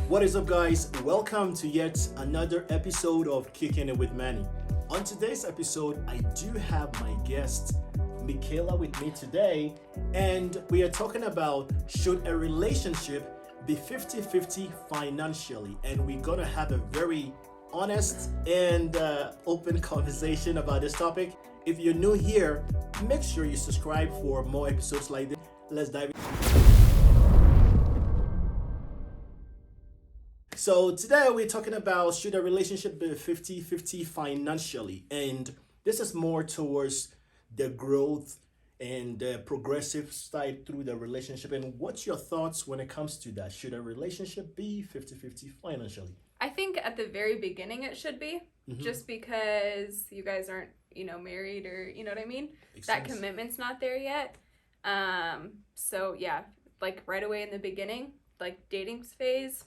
What is up, guys? Welcome to yet another episode of Kicking It with Manny. On today's episode, I do have my guest, Makayla, with me today, and we are talking about should a relationship be 50-50 financially? And we're gonna have a very honest and open conversation about this topic. If you're new here, make sure you subscribe for more episodes like this. Let's dive in. So today we're talking about should a relationship be 50-50 financially? And this is more towards the growth and the progressive side through the relationship. And what's your thoughts when it comes to that? Should a relationship be 50-50 financially? I think at the very beginning it should be, just because you guys aren't, married or, you know what I mean? Makes that sense. commitment's not there yet. So yeah, like right away in the beginning, like dating phase,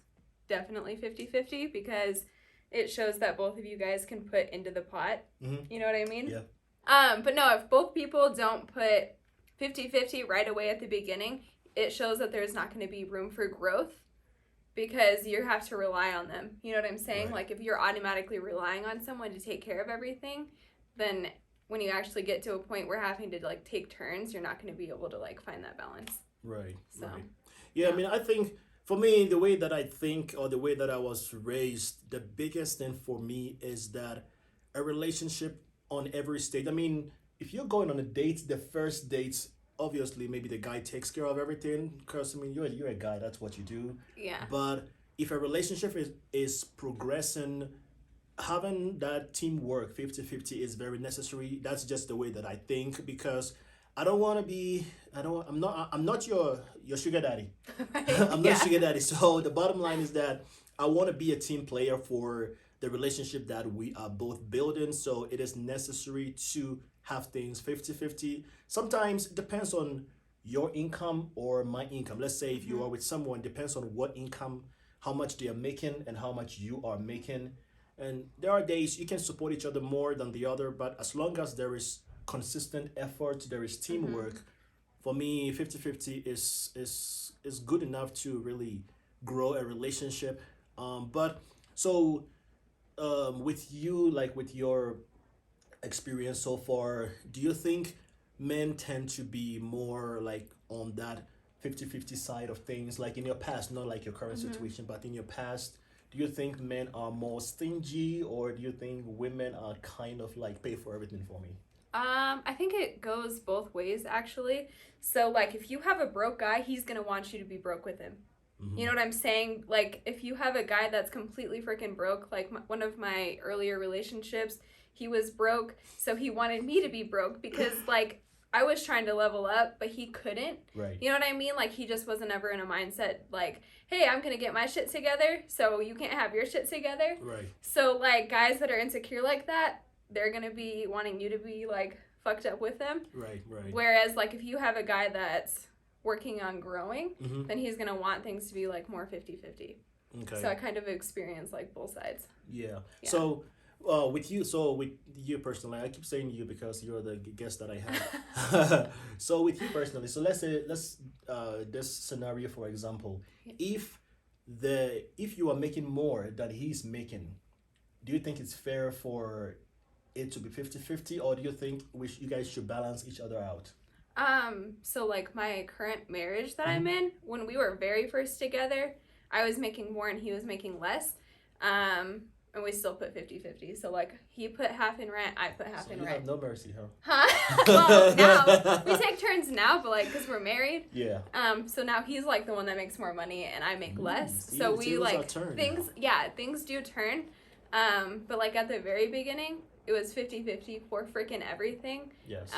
definitely 50-50 because it shows that both of you guys can put into the pot. You know what I mean? Yeah. But no, if both people don't put 50-50 right away at the beginning, it shows that there's not going to be room for growth because you have to rely on them. You know what I'm saying? Right. Like if you're automatically relying on someone to take care of everything, then when you actually get to a point where having to like take turns, you're not going to be able to like find that balance. Right. So, Right. Yeah, I mean, I think for me, the way that I think or the way that I was raised, the biggest thing for me is that a relationship on every stage. I mean, if you're going on a date, the first dates, obviously, maybe the guy takes care of everything because, I mean, you're a guy, that's what you do. yeah. But if a relationship is progressing, having that teamwork 50-50 is very necessary. That's just the way that I think because I don't want to be I'm not your sugar daddy. I'm not sugar daddy. So the bottom line is that I want to be a team player for the relationship that we are both building. So it is necessary to have things 50-50. Sometimes it depends on your income or my income. Let's say if you are with someone, depends on what income, how much they are making and how much you are making. And there are days you can support each other more than the other, but as long as there is consistent effort, there is teamwork, for me 50-50 is good enough to really grow a relationship. But so with you, like with your experience so far, do you think men tend to be more like on that 50-50 side of things, like in your past, not like your current situation, but in your past? Do you think men are more stingy, or do you think women are kind of like pay for everything for me? I think it goes both ways actually. So like if you have a broke guy, he's gonna want you to be broke with him. You know what I'm saying? Like if you have a guy that's completely freaking broke, like one of my earlier relationships, he was broke, so he wanted me to be broke because like I was trying to level up, but he couldn't. Right. You know what I mean? Like he just wasn't ever in a mindset like, hey, I'm gonna get my shit together, so you can't have your shit together. Right. So like guys that are insecure like that, they're gonna be wanting you to be like fucked up with them. Right. Right. Whereas like if you have a guy that's working on growing, Mm-hmm. then he's gonna want things to be like more 50-50. Okay. So I kind of experience like both sides. Yeah. Yeah. So, with you personally, I keep saying you because you're the guest that I have. So with you personally, so let's say this scenario for example, Yeah. if you are making more than he's making, do you think it's fair for it to be 50-50, or do you think you guys should balance each other out? So like my current marriage that I'm in, when we were very first together, I was making more and he was making less. And we still put 50-50. So like he put half in rent, I put half So in you rent. have no mercy, huh? Huh? Well, now we take turns now, but like because we're married. Yeah. So now he's like the one that makes more money and I make less. See, So the we tables are like turned things. now. Yeah, things do turn. But like at the very beginning, it was 50-50 for freaking everything. Yes.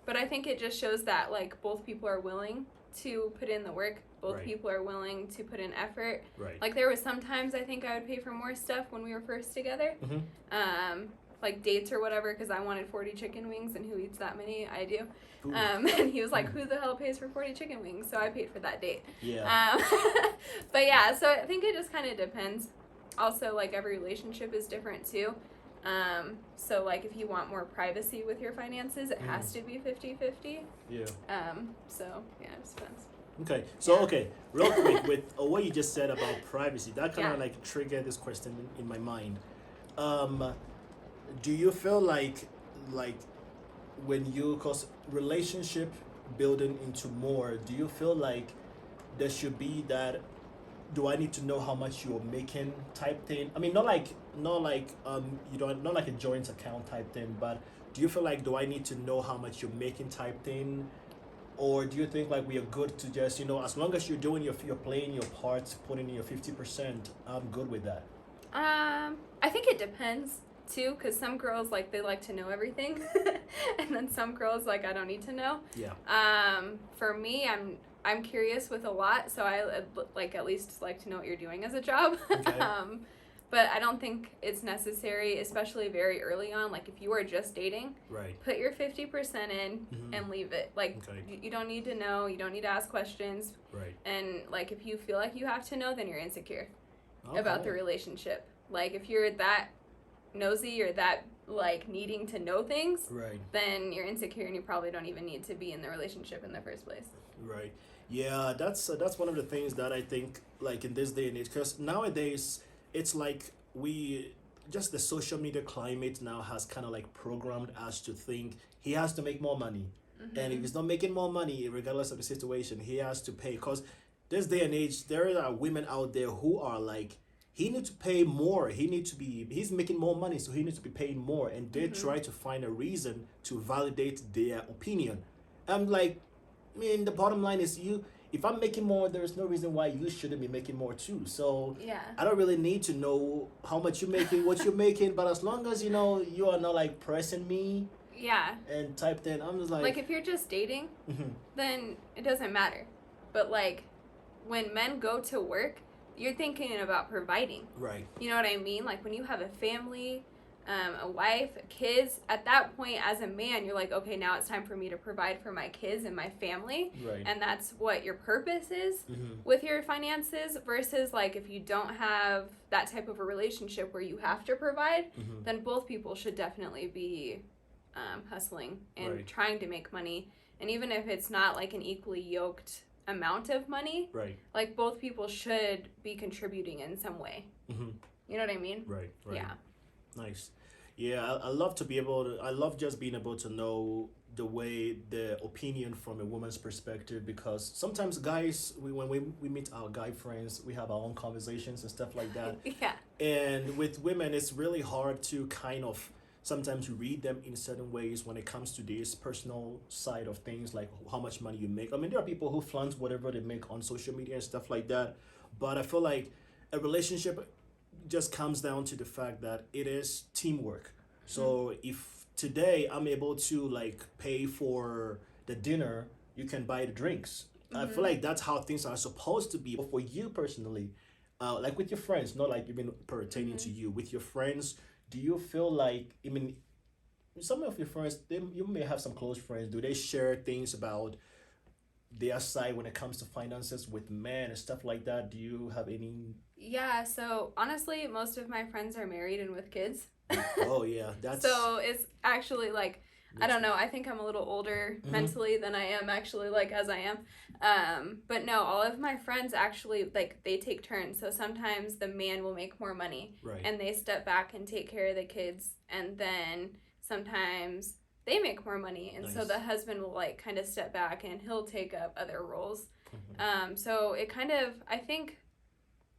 But I think it just shows that like both people are willing to put in the work. Both Right. people are willing to put in effort. Right. Like there was sometimes I think I would pay for more stuff when we were first together. Mm-hmm. Like dates or whatever, because I wanted 40 chicken wings, and who eats that many? I do. Ooh. And he was like, who the hell pays for 40 chicken wings? So I paid for that date. Yeah. But yeah, so I think it just kind of depends. Also, like every relationship is different too. So like if you want more privacy with your finances, it has to be 50-50. Yeah. So yeah, it just depends. Okay. So Yeah. okay, real quick with what you just said about privacy, that kind Yeah. of like triggered this question in my mind. Um, do you feel like when you cause relationship building into more, do you feel like there should be that, do I need to know how much you're making type thing? I mean, not like you don't, not like a joint account type thing, but do you feel like, do I need to know how much you're making type thing, or do you think like we are good to just, as long as you're doing you're playing your part, putting in your 50%, I'm good with that. I think it depends too, because some girls like they like to know everything, and then some girls like I don't need to know. Yeah. For me, I'm curious with a lot, so I like at least like to know what you're doing as a job. Okay. But I don't think it's necessary, especially very early on. Like if you are just dating, Right. put your 50% in and leave it. Like Okay. you don't need to know, you don't need to ask questions, Right. and like if you feel like you have to know, then you're insecure about the Okay. relationship. Like if you're that nosy or that like needing to know things, Right. then you're insecure and you probably don't even need to be in the relationship in the first place. Right. Yeah, that's one of the things that I think like in this day and age, because nowadays it's like we just the social media climate now has kind of like programmed us to think he has to make more money, and if he's not making more money, regardless of the situation, he has to pay. Because this day and age, there are women out there who are like, he needs to pay more. He's making more money, so he needs to be paying more, and they try to find a reason to validate their opinion. I'm like, I mean, the bottom line is you. If I'm making more, there's no reason why you shouldn't be making more too. So Yeah. I don't really need to know how much you're making, what you're making, but as long as you are not like pressing me Yeah. and type thing, I'm just Like if you're just dating, then it doesn't matter. But like when men go to work, you're thinking about providing. right, You know what I mean? Like when you have a family, a wife, kids, at that point as a man, you're like, okay, now it's time for me to provide for my kids and my family. right, And that's what your purpose is mm-hmm. with your finances versus like if you don't have that type of a relationship where you have to provide, Mm-hmm. then both people should definitely be hustling and Right. trying to make money. And even if it's not like an equally yoked amount of money, Right. like both people should be contributing in some way. Mm-hmm. You know what I mean? Right. Right. Yeah. Nice. Yeah, I love to be able to. I love just being able to know the opinion from a woman's perspective, because sometimes guys, when we meet our guy friends, we have our own conversations and stuff like that. Yeah. And with women, it's really hard to kind of sometimes read them in certain ways when it comes to this personal side of things, like how much money you make. I mean, there are people who flaunt whatever they make on social media and stuff like that. But I feel like a relationship just comes down to the fact that it is teamwork. So if today I'm able to like pay for the dinner, you can buy the drinks. I feel like that's how things are supposed to be. But for you personally, like with your friends, not like even pertaining to you, with your friends, do you feel like, I mean, some of your friends, you may have some close friends, do they share things about their side when it comes to finances with men and stuff like that? Do you have any? Yeah, so honestly, most of my friends are married and with kids. Oh yeah, that's So it's actually like, I don't know, I think I'm a little older mentally than I am actually, like as I am. But no, all of my friends actually, like, they take turns. So sometimes the man will make more money right. and they step back and take care of the kids. And then sometimes they make more money. And so Nice. the husband will, like, kind of step back and he'll take up other roles. So it kind of, I think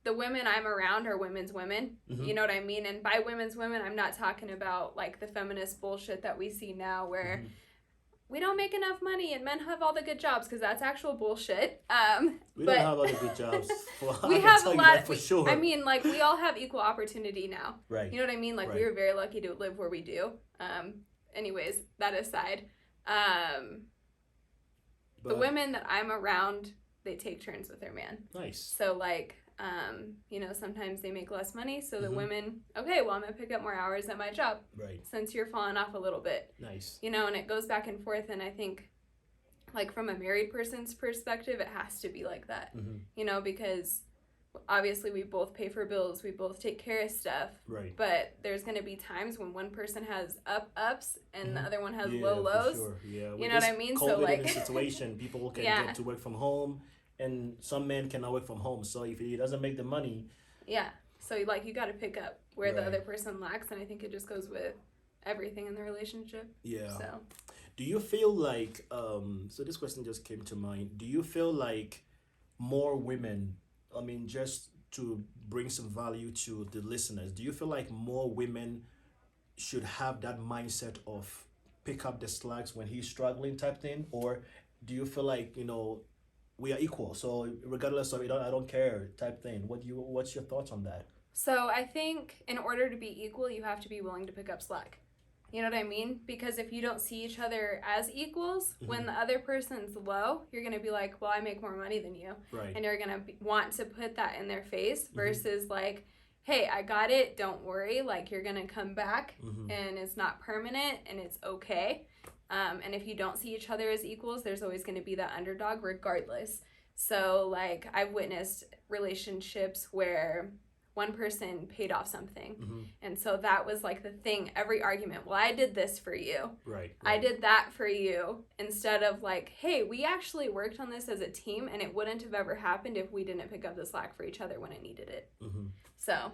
the women I'm around are women's women. You know what I mean? And by women's women, I'm not talking about like the feminist bullshit that we see now where we don't make enough money and men have all the good jobs, because that's actual bullshit. We but don't have other good jobs. Well, we I can have tell a you lot. that for sure. I mean, like we all have equal opportunity now. right. You know what I mean? Like Right. we were very lucky to live where we do. Anyways, that aside, the But- women that I'm around, they take turns with their man. Nice. So like, you know, sometimes they make less money. So the women, okay, well, I'm going to pick up more hours at my job Right. since you're falling off a little bit, Nice. you know, and it goes back and forth. And I think like from a married person's perspective, it has to be like that, you know, because obviously we both pay for bills. We both take care of stuff. Right. But there's going to be times when one person has ups and the other one has Yeah, low for lows. sure. Yeah. You With know what this I mean? COVID So like, situation, people can Yeah. get to work from home, and some men cannot work from home. So if he doesn't make the money, Yeah. So like you got to pick up where the right? other person lacks, and I think it just goes with everything in the relationship. Yeah. So Do you feel like so this question just came to mind. Do you feel like more women, I mean just to bring some value to the listeners, do you feel like more women should have that mindset of pick up the slacks when he's struggling type thing, or do you feel like, we are equal, so regardless of it, I don't care type thing? What's your thoughts on that? so I think in order to be equal, you have to be willing to pick up slack. You know what I mean? Because if you don't see each other as equals, when the other person's low, you're going to be like, well, I make more money than you. Right. And you're going to want to put that in their face versus like, hey, I got it. Don't worry. Like, you're going to come back and it's not permanent and it's okay. And if you don't see each other as equals, there's always going to be that underdog regardless. So, like, I've witnessed relationships where one person paid off something. And so that was like the thing, every argument. Well, I did this for you. Right. I did that for you. Instead of like, hey, we actually worked on this as a team and it wouldn't have ever happened if we didn't pick up the slack for each other when it needed it. So,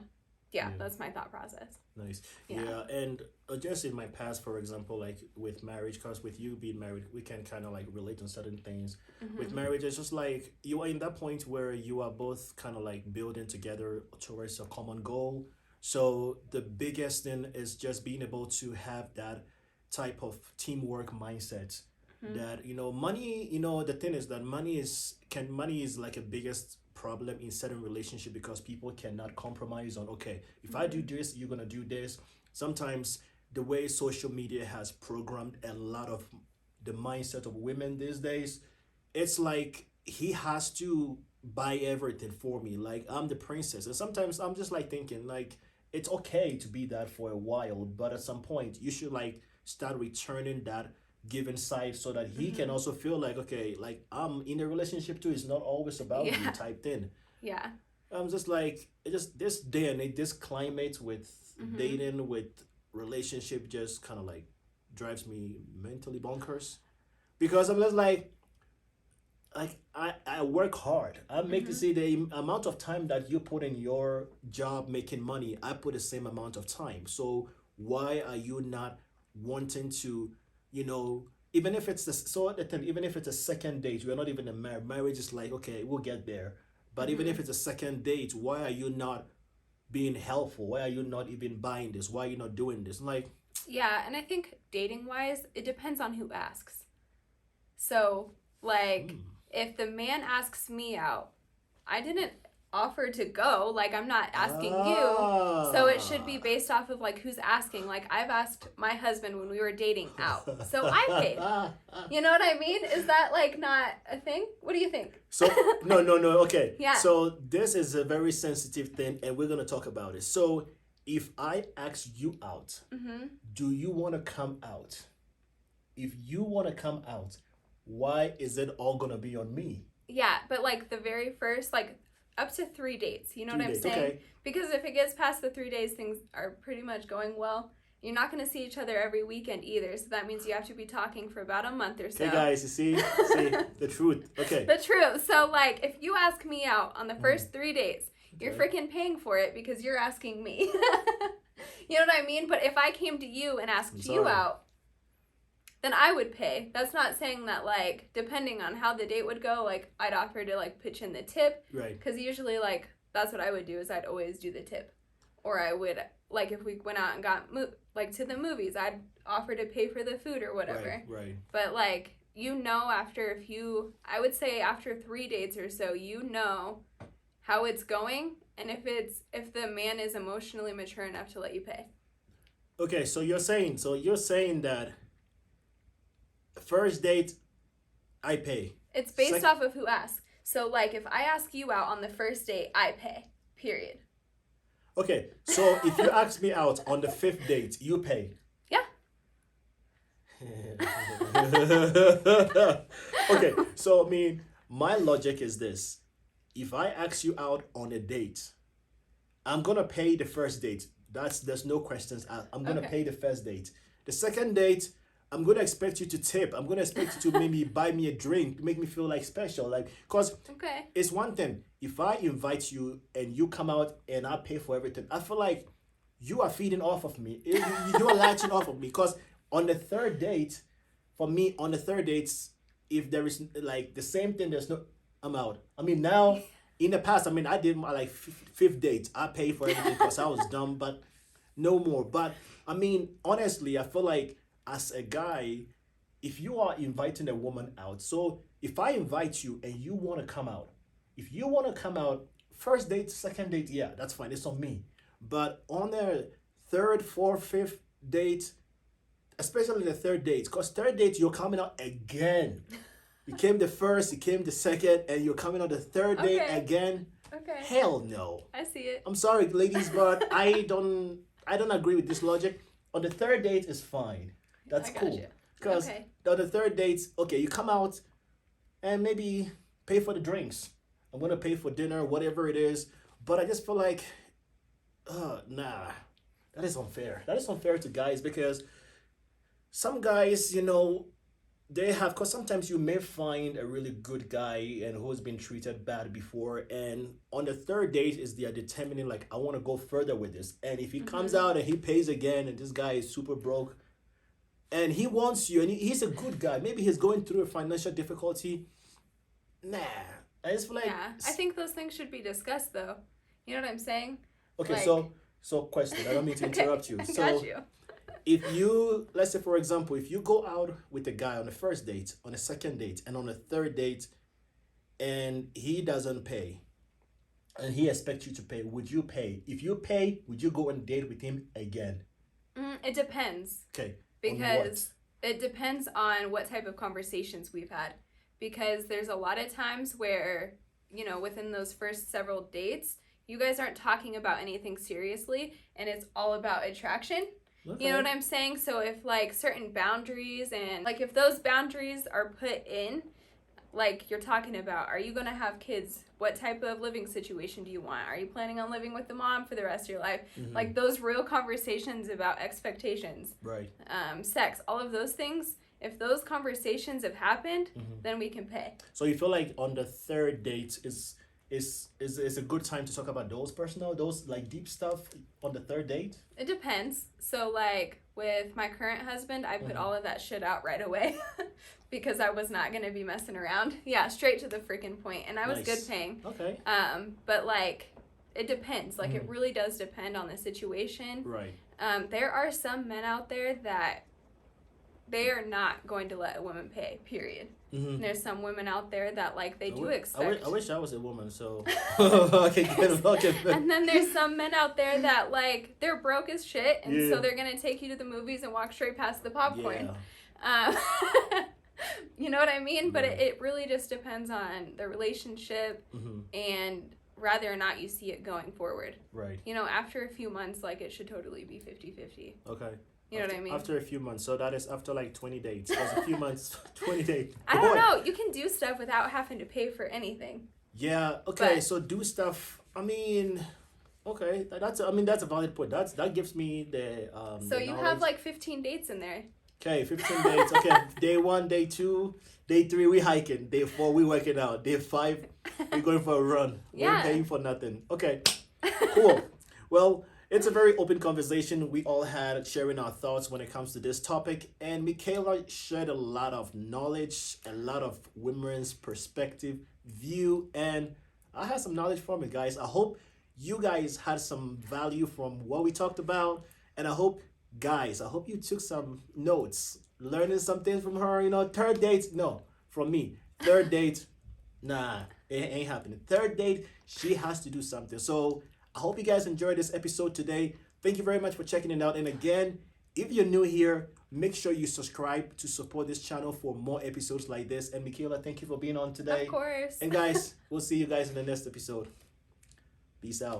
yeah, that's my thought process. Nice. Yeah. Yeah, and just in my past, for example, like with marriage, because with you being married, we can kind of like relate on certain things. With marriage, it's just like you are in that point where you are both kind of like building together towards a common goal. So the biggest thing is just being able to have that type of teamwork mindset. That money, the thing is that money is like a biggest problem in certain relationship, because people cannot compromise on, okay, if I do this, you're gonna do this. Sometimes the way social media has programmed a lot of the mindset of women these days, it's like he has to buy everything for me, like I'm the princess. And sometimes I'm just like thinking like it's okay to be that for a while, but at some point you should like start returning that given side, so that he can also feel like, okay, like I'm in a relationship too, it's not always about you type thing. Yeah. I'm just like, it just this day and age, this climate with dating, with relationship, just kind of like drives me mentally bonkers, because I'm just like I work hard. I make to see the amount of time that you put in your job making money, I put the same amount of time. So why are you not wanting to, even if it's even if it's a second date, we're not even a marriage is like, okay, we'll get there. But even if it's a second date, why are you not being helpful? Why are you not even buying this? Why are you not doing this? Like, yeah, and I think dating wise, it depends on who asks. So, like, if the man asks me out, I didn't offer to go. Like, I'm not asking you. So it should be based off of, like, who's asking. Like, I've asked my husband when we were dating out. So I paid. You know what I mean? Is that, like, not a thing? What do you think? So, no, okay. Yeah. So this is a very sensitive thing, and we're going to talk about it. So if I ask you out, do you want to come out? If you want to come out, why is it all going to be on me? Yeah, but, like, the very first, like, up to 3 dates. You know what I'm saying? Okay. Because if it gets past the 3 days, things are pretty much going well. You're not going to see each other every weekend either. So that means you have to be talking for about a month or so. Okay, guys, you see the truth. Okay. The truth. So, like, if you ask me out on the first 3 dates, you're freaking paying for it because you're asking me. You know what I mean? But if I came to you and asked you out, then I would pay. That's not saying that, like, depending on how the date would go, like, I'd offer to, like, pitch in the tip. Right. Because usually, like, that's what I would do is I'd always do the tip. Or I would, like, if we went out and got, like, to the movies, I'd offer to pay for the food or whatever. Right. But, like, after I would say after 3 dates or so, how it's going. And if the man is emotionally mature enough to let you pay. Okay, so you're saying that first date, I pay. It's based off of who asks. So, like, if I ask you out on the first date, I pay. Period. Okay, so if you ask me out on the 5th date, you pay. Yeah. Okay, so I mean, my logic is this. If I ask you out on a date, I'm gonna pay the first date. There's no questions asked. I'm gonna pay the first date. The second date, I'm gonna expect you to tip. I'm gonna expect you to maybe buy me a drink, make me feel like special. Like, cause Okay. it's one thing if I invite you and you come out and I pay for everything. I feel like you are feeding off of me. You are latching off of me. Cause on the third date, for me, on the third dates, if there is like the same thing, there's no, I'm out. I mean now. In the past, I mean, I did my like fifth date. I paid for everything because I was dumb, but no more. But I mean, honestly, I feel like as a guy, if you are inviting a woman out, so if I invite you and you want to come out, if you want to come out, first date, second date, yeah, that's fine. It's on me. But on the third, fourth, fifth date, especially the third date, because third date, you're coming out again. You came the first, you came the second, and you're coming on the third date Okay. again. Okay. Hell no. I see it. I'm sorry, ladies, but I don't agree with this logic. On the third date is fine. That's I got cool. you. Because Okay. on the third date, okay, you come out and maybe pay for the drinks. I'm gonna pay for dinner, whatever it is. But I just feel like, nah, that is unfair. That is unfair to guys because some guys, they have, because sometimes you may find a really good guy and who's been treated bad before, and on the third date is they are determining like I want to go further with this, and if he comes out and he pays again and this guy is super broke and he wants you and he's a good guy, maybe he's going through a financial difficulty, nah, I just feel like Yeah. I think those things should be discussed though. You know what I'm saying? okay, Like- so question, I don't mean to interrupt you. I So got you. if you, let's say for example, if you go out with a guy on the first date, on a second date, and on a third date, and he doesn't pay, and he expects you to pay, would you pay? If you pay, would you go and date with him again? It depends. Okay. Because it depends on what type of conversations we've had. Because there's a lot of times where, within those first several dates, you guys aren't talking about anything seriously and it's all about attraction. Okay. You know what I'm saying? So if like certain boundaries and like if those boundaries are put in, like you're talking about, are you going to have kids? What type of living situation do you want? Are you planning on living with the mom for the rest of your life? Mhm. Like those real conversations about expectations, Right. sex, all of those things. If those conversations have happened, then we can pay. So you feel like on the third date is a good time to talk about those like deep stuff on the third date? It depends. So like with my current husband, I put all of that shit out right away because I was not going to be messing around. Yeah, straight to the freaking point. And I was Nice. good paying. Okay. But like it depends. Like it really does depend on the situation. Right. There are some men out there that they are not going to let a woman pay, period. And there's some women out there that like they do expect. I wish I was a woman, so okay, good. Okay. And then there's some men out there that like they're broke as shit, and Yeah. so they're gonna take you to the movies and walk straight past the popcorn. Yeah. You know what I mean? But Right. it really just depends on the relationship and whether or not you see it going forward. Right. After a few months, like it should totally be 50-50. Okay. You know what I mean? After a few months, so that is after like 20 dates. That's a few months, 20 dates. I don't Boy. know. You can do stuff without having to pay for anything. Yeah. Okay. But- So do stuff. I mean, okay. That's a valid point. That gives me the So the you knowledge. have like 15 dates in there. Okay, 15 dates. Okay, day 1, day 2, day 3 we hiking. Day 4 we working out. Day 5 we going for a run. Yeah. We're paying for nothing. Okay, cool. Well, it's a very open conversation we all had sharing our thoughts when it comes to this topic, and Makayla shared a lot of knowledge, a lot of women's perspective, view, and I had some knowledge from it, guys. I hope you guys had some value from what we talked about, and I hope you took some notes, learning some things from her. Third dates, no, from me. Third date, nah, it ain't happening. Third date, she has to do something. So I hope you guys enjoyed this episode today. Thank you very much for checking it out. And again, if you're new here, make sure you subscribe to support this channel for more episodes like this. And Makayla, thank you for being on today. Of course. And guys, we'll see you guys in the next episode. Peace out.